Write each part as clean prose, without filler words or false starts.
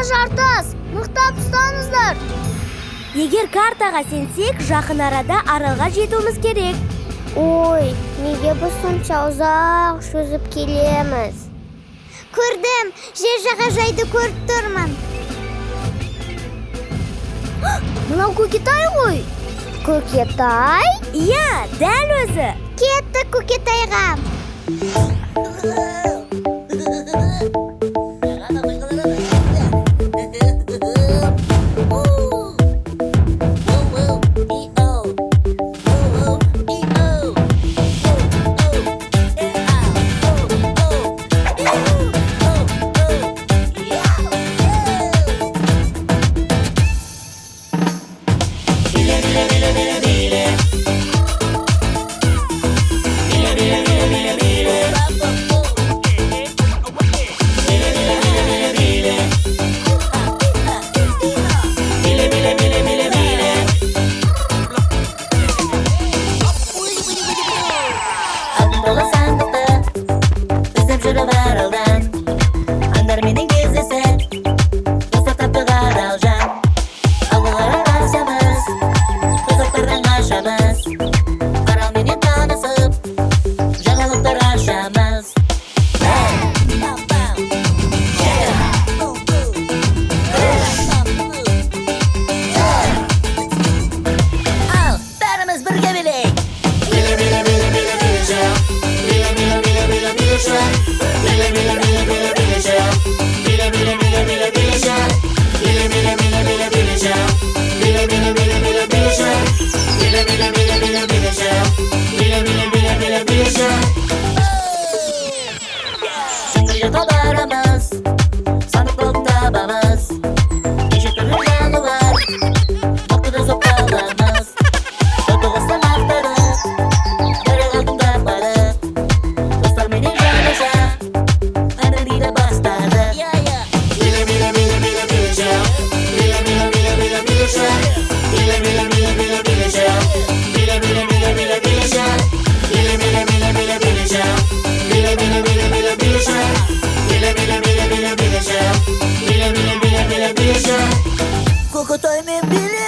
жартас. Мықтап ұстаңыздар. Егер картаға сенсек, жақын арада аралға жетуіміз керек. Ой, неге біз сонша ұзақ жүзіп келеміз? Көрдім, жер жағажайды көріп тұрмын. Мынау Көкетай ғой. Көкетай? Иә, дәл өзі. Кеттік Көкетайға. Көкетай мен биле.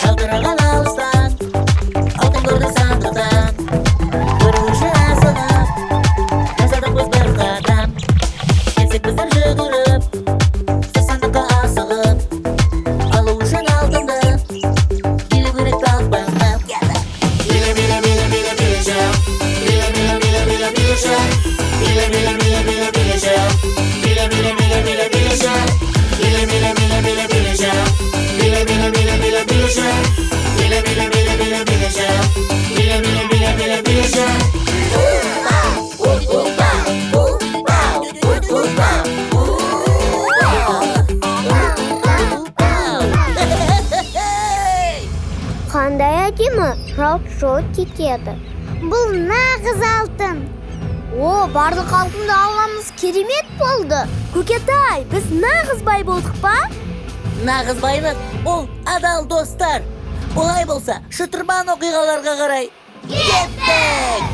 Kaldıralım alıstan, altın gördü sandıktan. Görüşü asılıp, yazalım biz bir kadam. Gelsek bizler jügürüp, siz sandıkta asılıp. Aluşun altında, bile bile kalkmalıp. Bile bile bile bile bileceğim. Bile bile bile bile bileceğim. Bile bile bile bile bileceğim. Bile bile bile bile bileceğim. Bile bile bile bile bileceğim. Bile bile bile bile bileceğim. Bile bile bile bile bileceğim. Bile bile bile bile bileceğim. Қандай әдемі жалт-жұлт етеді. Бұл нағыз алтын. О, барлық алтынды алғанымыз керемет болды. Көкетай, біз нағыз бай болдық па? Нағыз байлық ол адал достар. Олай болса, шытырман оқиғаларға қарай кеттік!